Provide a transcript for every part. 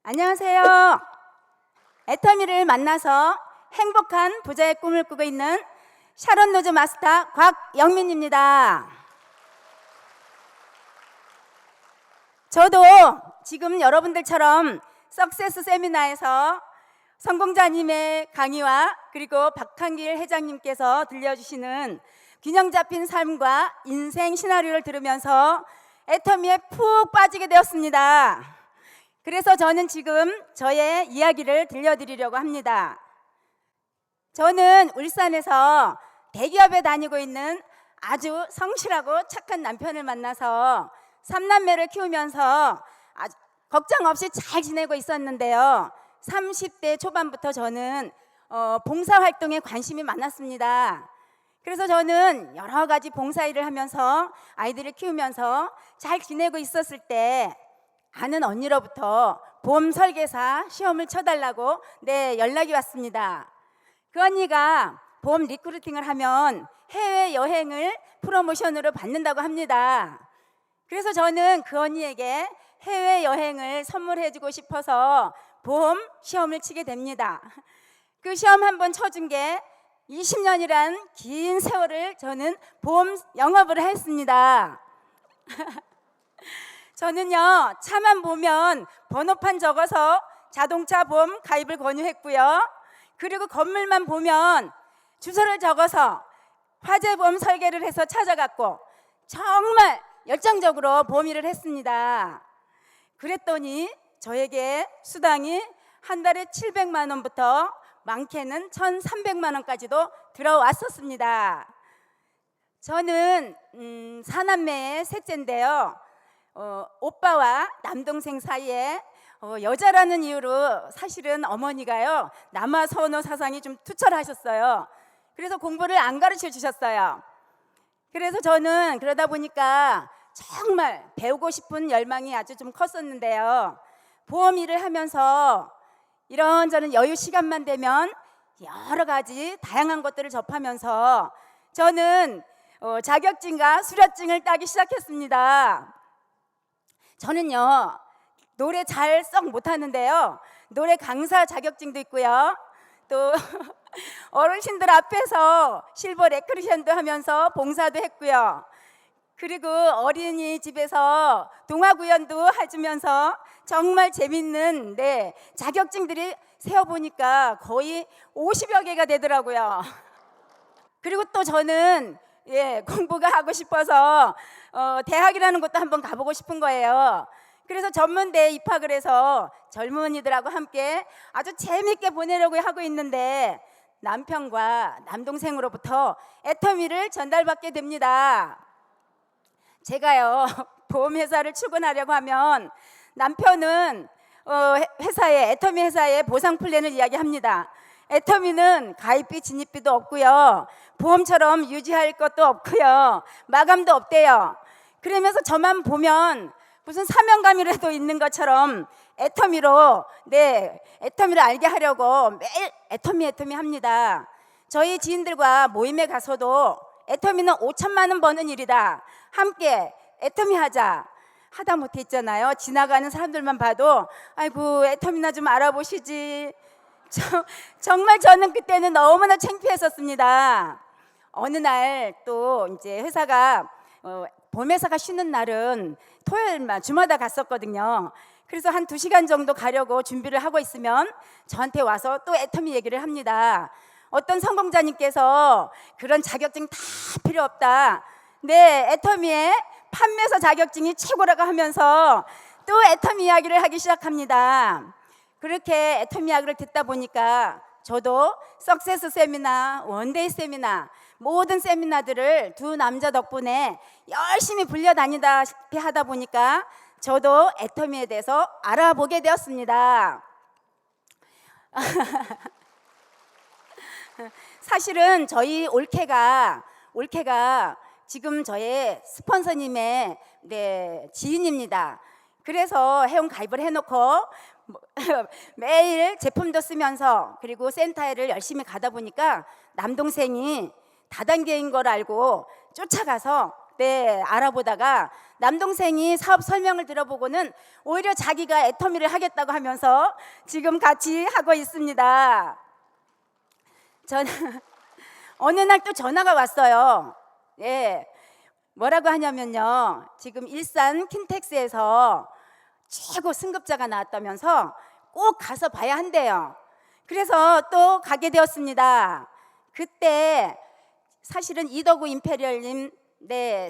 안녕하세요. 애터미를 만나서 행복한 부자의 꿈을 꾸고 있는 샤론 노즈 마스터 곽영민입니다. 저도 지금 여러분들처럼 석세스 세미나에서 성공자님의 강의와 그리고 박한길 회장님께서 들려주시는 균형 잡힌 삶과 인생 시나리오를 들으면서 애터미에 푹 빠지게 되었습니다. 그래서 저는 지금 저의 이야기를 들려드리려고 합니다. 저는 울산에서 대기업에 다니고 있는 아주 성실하고 착한 남편을 만나서 3남매를 키우면서 아주 걱정 없이 잘 지내고 있었는데요. 30대 초반부터 저는 봉사활동에 관심이 많았습니다. 그래서 저는 여러 가지 봉사일을 하면서 아이들을 키우면서 잘 지내고 있었을 때 아는 언니로부터 보험 설계사 시험을 쳐달라고 연락이 왔습니다. 그 언니가 보험 리크루팅을 하면 해외여행을 프로모션으로 받는다고 합니다. 그래서 저는 그 언니에게 해외여행을 선물해주고 싶어서 보험 시험을 치게 됩니다. 그 시험 한번 쳐준 게 20년이란 긴 세월을 저는 보험 영업을 했습니다. 저는요, 차만 보면 번호판 적어서 자동차 보험 가입을 권유했고요. 그리고 건물만 보면 주소를 적어서 화재보험 설계를 해서 찾아갔고 정말 열정적으로 보험 일을 했습니다. 그랬더니 저에게 수당이 한 달에 700만 원부터 많게는 1,300만 원까지도 들어왔었습니다. 저는 4남매의 셋째인데요. 오빠와 남동생 사이에 여자라는 이유로 사실은 어머니가요, 남아 선호 사상이 좀 투철하셨어요. 그래서 공부를 안 가르쳐 주셨어요. 그래서 저는 그러다 보니까 정말 배우고 싶은 열망이 아주 좀 컸었는데요. 보험 일을 하면서 이런저런 여유 시간만 되면 여러 가지 다양한 것들을 접하면서 저는 자격증과 수료증을 따기 시작했습니다. 저는요, 노래 잘 썩 못하는데요, 노래 강사 자격증도 있고요, 또 어르신들 앞에서 실버 레크리션도 하면서 봉사도 했고요, 그리고 어린이집에서 동화구연도 해주면서 정말 재밌는 자격증들이 세어보니까 거의 50여 개가 되더라고요. 그리고 또 저는 공부가 하고 싶어서 대학이라는 것도 한번 가보고 싶은 거예요. 그래서 전문대에 입학을 해서 젊은이들하고 함께 아주 재밌게 보내려고 하고 있는데 남편과 남동생으로부터 애터미를 전달받게 됩니다. 제가요, 보험회사를 출근하려고 하면 남편은 회사에, 애터미 회사의 보상 플랜을 이야기합니다. 애터미는 가입비 진입비도 없고요, 보험처럼 유지할 것도 없고요, 마감도 없대요. 그러면서 저만 보면 무슨 사명감이라도 있는 것처럼 애터미를 알게 하려고 매일 애터미 합니다. 저희 지인들과 모임에 가서도 애터미는 5천만 원 버는 일이다, 함께 애터미 하자, 하다 못해 있잖아요. 지나가는 사람들만 봐도 아이고 애터미나 좀 알아보시지. 정말 저는 그때는 너무나 창피했었습니다. 어느 날 또 이제 회사가 보험회사가 쉬는 날은 토요일만 주마다 갔었거든요. 그래서 한 2시간 정도 가려고 준비를 하고 있으면 저한테 와서 또 애터미 얘기를 합니다. 어떤 성공자님께서 그런 자격증 다 필요 없다, 애터미의 판매사 자격증이 최고라고 하면서 또 애터미 이야기를 하기 시작합니다. 그렇게 애터미 이야기를 듣다 보니까 저도 석세스 세미나, 원데이 세미나, 모든 세미나들을 두 남자 덕분에 열심히 불려다니다시피 하다 보니까 저도 애터미에 대해서 알아보게 되었습니다. 사실은 저희 올케가 지금 저의 스폰서님의 지인입니다. 그래서 회원 가입을 해놓고 매일 제품도 쓰면서 그리고 센터에를 열심히 가다 보니까 남동생이 다단계인 걸 알고 쫓아가서 알아보다가 남동생이 사업 설명을 들어보고는 오히려 자기가 애터미를 하겠다고 하면서 지금 같이 하고 있습니다. 저는 어느 날 또 전화가 왔어요. 예, 뭐라고 하냐면요, 지금 일산 킨텍스에서 최고 승급자가 나왔다면서 꼭 가서 봐야 한대요. 그래서 또 가게 되었습니다. 그때 사실은 이덕우 임페리얼님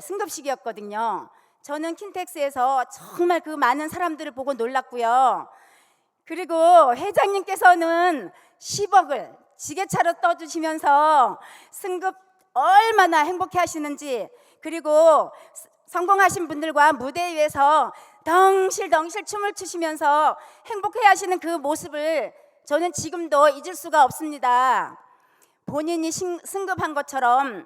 승급식이었거든요. 저는 킨텍스에서 정말 그 많은 사람들을 보고 놀랐고요. 그리고 회장님께서는 10억을 지게차로 떠주시면서 승급 얼마나 행복해 하시는지, 그리고 성공하신 분들과 무대 위에서 덩실덩실 춤을 추시면서 행복해 하시는 그 모습을 저는 지금도 잊을 수가 없습니다. 본인이 승급한 것처럼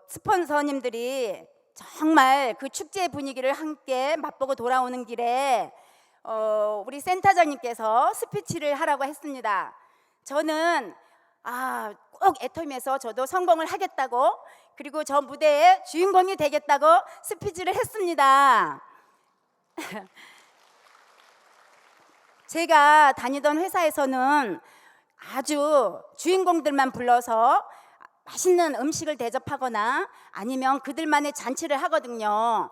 스폰서님들이 정말 그 축제의 분위기를 함께 맛보고 돌아오는 길에 우리 센터장님께서 스피치를 하라고 했습니다. 저는 꼭 애터미에서 저도 성공을 하겠다고, 그리고 저 무대의 주인공이 되겠다고 스피치를 했습니다. 제가 다니던 회사에서는 아주 주인공들만 불러서 맛있는 음식을 대접하거나 아니면 그들만의 잔치를 하거든요.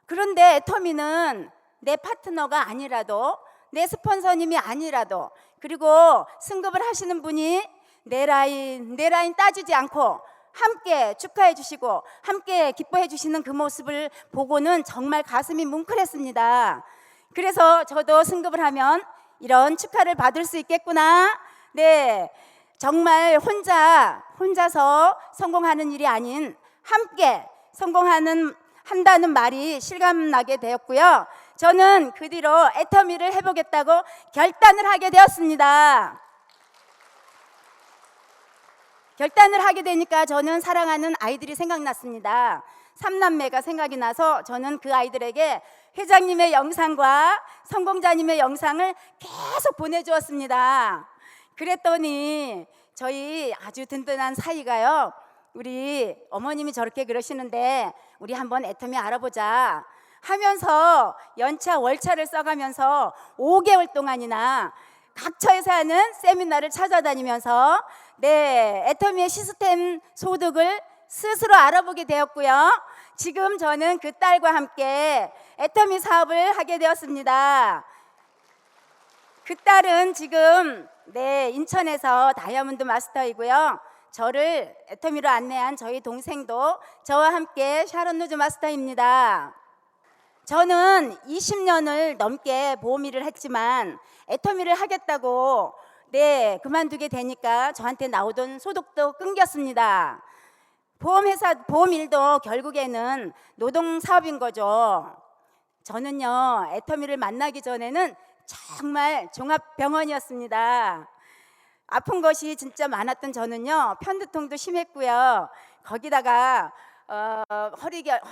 그런데 애터미는 내 파트너가 아니라도, 내 스폰서님이 아니라도, 그리고 승급을 하시는 분이 내 라인 따지지 않고 함께 축하해 주시고 함께 기뻐해 주시는 그 모습을 보고는 정말 가슴이 뭉클했습니다. 그래서 저도 승급을 하면 이런 축하를 받을 수 있겠구나. 네, 정말 혼자서 성공하는 일이 아닌 함께 한다는 말이 실감나게 되었고요. 저는 그 뒤로 애터미를 해보겠다고 결단을 하게 되었습니다. 결단을 하게 되니까 저는 사랑하는 아이들이 생각났습니다. 3남매가 생각이 나서 저는 그 아이들에게 회장님의 영상과 성공자님의 영상을 계속 보내주었습니다. 그랬더니 저희 아주 든든한 사이가요, 우리 어머님이 저렇게 그러시는데 우리 한번 애터미 알아보자 하면서 연차 월차를 써가면서 5개월 동안이나 각처에서 하는 세미나를 찾아다니면서 애터미의 시스템 소득을 스스로 알아보게 되었고요. 지금 저는 그 딸과 함께 애터미 사업을 하게 되었습니다. 그 딸은 지금 인천에서 다이아몬드 마스터이고요. 저를 애터미로 안내한 저희 동생도 저와 함께 샤론 루즈 마스터입니다. 저는 20년을 넘게 보험 일을 했지만 애터미를 하겠다고 그만두게 되니까 저한테 나오던 소득도 끊겼습니다. 보험 일도 결국에는 노동 사업인 거죠. 저는요, 애터미를 만나기 전에는 정말 종합병원이었습니다. 아픈 것이 진짜 많았던 저는요, 편두통도 심했고요. 거기다가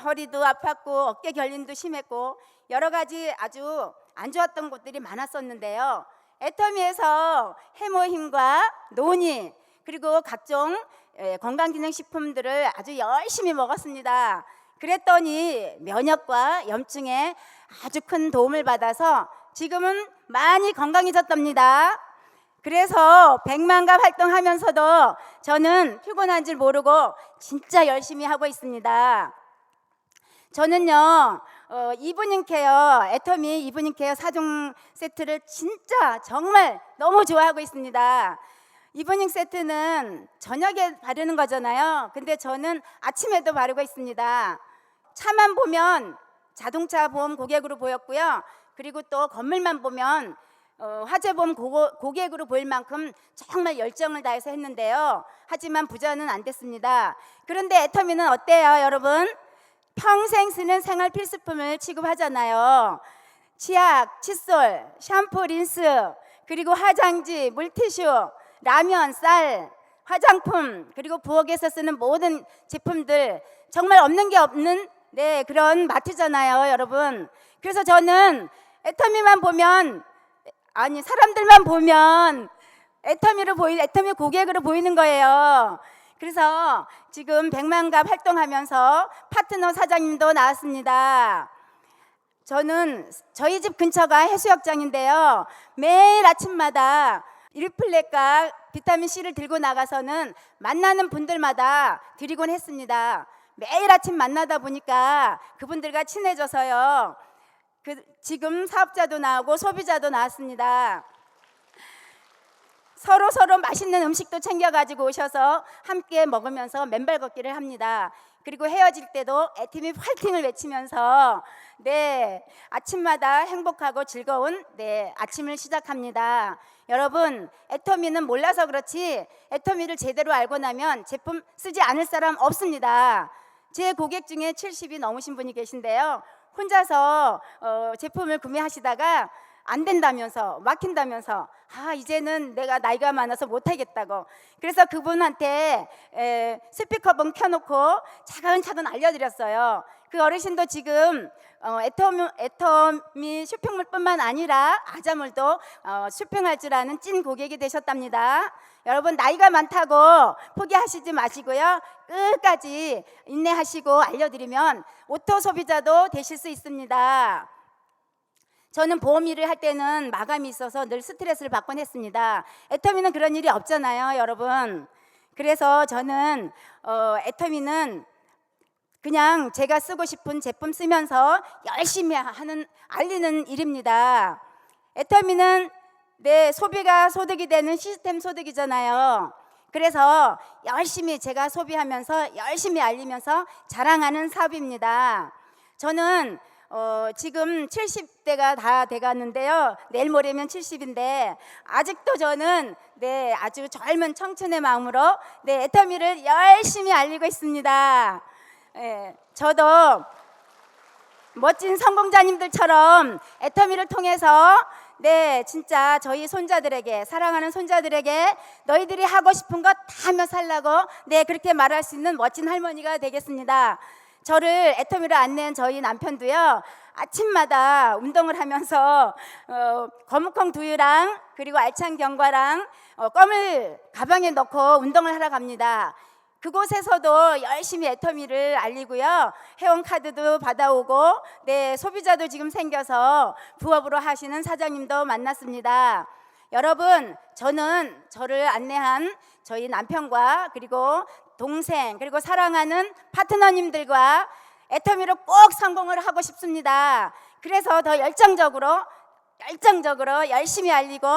허리도 아팠고 어깨 결림도 심했고 여러 가지 아주 안 좋았던 것들이 많았었는데요. 애터미에서 해모힘과 노니 그리고 각종 건강기능식품들을 아주 열심히 먹었습니다. 그랬더니 면역과 염증에 아주 큰 도움을 받아서 지금은 많이 건강해졌답니다. 그래서 백만갑 활동하면서도 저는 피곤한 줄 모르고 진짜 열심히 하고 있습니다. 저는요, 이브닝 케어, 애터미 이브닝 케어 4종 세트를 진짜 정말 너무 좋아하고 있습니다. 이브닝 세트는 저녁에 바르는 거잖아요. 근데 저는 아침에도 바르고 있습니다. 차만 보면 자동차 보험 고객으로 보였고요. 그리고 또 건물만 보면 화재보험 고객으로 보일 만큼 정말 열정을 다해서 했는데요. 하지만 부자는 안 됐습니다. 그런데 애터미는 어때요, 여러분? 평생 쓰는 생활 필수품을 취급하잖아요. 치약, 칫솔, 샴푸, 린스, 그리고 화장지, 물티슈, 라면, 쌀, 화장품, 그리고 부엌에서 쓰는 모든 제품들, 정말 없는 게 없는 그런 마트잖아요, 여러분. 그래서 저는 애터미만 보면, 사람들만 보면 애터미 고객으로 보이는 거예요. 그래서 지금 백만갑 활동하면서 파트너 사장님도 나왔습니다. 저는 저희 집 근처가 해수욕장인데요. 매일 아침마다 일플렉과 비타민C를 들고 나가서는 만나는 분들마다 드리곤 했습니다. 매일 아침 만나다 보니까 그분들과 친해져서요. 지금 사업자도 나오고 소비자도 나왔습니다. 서로 맛있는 음식도 챙겨가지고 오셔서 함께 먹으면서 맨발 걷기를 합니다. 그리고 헤어질 때도 애터미 화이팅을 외치면서 아침마다 행복하고 즐거운 아침을 시작합니다. 여러분, 애터미는 몰라서 그렇지 애터미를 제대로 알고 나면 제품 쓰지 않을 사람 없습니다. 제 고객 중에 70이 넘으신 분이 계신데요. 혼자서 제품을 구매하시다가 안 된다면서 막힌다면서 이제는 내가 나이가 많아서 못하겠다고, 그래서 그분한테 스피커폰 켜놓고 차근차근 알려드렸어요. 그 어르신도 지금 애터미 쇼핑몰뿐만 아니라 아자몰도 쇼핑할 줄 아는 찐 고객이 되셨답니다. 여러분, 나이가 많다고 포기하시지 마시고요. 끝까지 인내하시고 알려드리면 오토 소비자도 되실 수 있습니다. 저는 보험 일을 할 때는 마감이 있어서 늘 스트레스를 받곤 했습니다. 애터미는 그런 일이 없잖아요, 여러분. 그래서 저는 애터미는 그냥 제가 쓰고 싶은 제품 쓰면서 열심히 알리는 일입니다. 애터미는 내 소비가 소득이 되는 시스템 소득이잖아요. 그래서 열심히 제가 소비하면서 열심히 알리면서 자랑하는 사업입니다. 저는 지금 70대가 다 돼가는데요. 내일 모레면 70인데 아직도 저는 아주 젊은 청춘의 마음으로 애터미를 열심히 알리고 있습니다. 저도 멋진 성공자님들처럼 애터미를 통해서 진짜 저희 손자들에게, 사랑하는 손자들에게 너희들이 하고 싶은 것 다 하며 살라고 그렇게 말할 수 있는 멋진 할머니가 되겠습니다. 저를 애터미로 안내한 저희 남편도요, 아침마다 운동을 하면서 거무콩 두유랑 그리고 알찬 견과랑 껌을 가방에 넣고 운동을 하러 갑니다. 그곳에서도 열심히 애터미를 알리고요, 회원카드도 받아오고 소비자도 지금 생겨서 부업으로 하시는 사장님도 만났습니다. 여러분, 저는 저를 안내한 저희 남편과 그리고 동생 그리고 사랑하는 파트너님들과 애터미로 꼭 성공을 하고 싶습니다. 그래서 더 열정적으로 열심히 알리고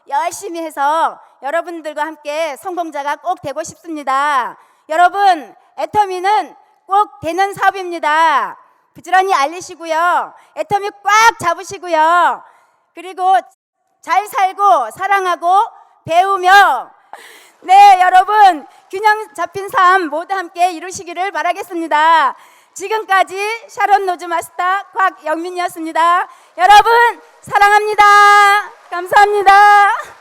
열심히 해서 여러분들과 함께 성공자가 꼭 되고 싶습니다. 여러분, 애터미는 꼭 되는 사업입니다. 부지런히 알리시고요, 애터미 꽉 잡으시고요, 그리고 잘 살고 사랑하고 배우며 여러분, 균형 잡힌 삶 모두 함께 이루시기를 바라겠습니다. 지금까지 샤론 노즈 마스터 곽영민이었습니다. 여러분, 사랑합니다. 감사합니다.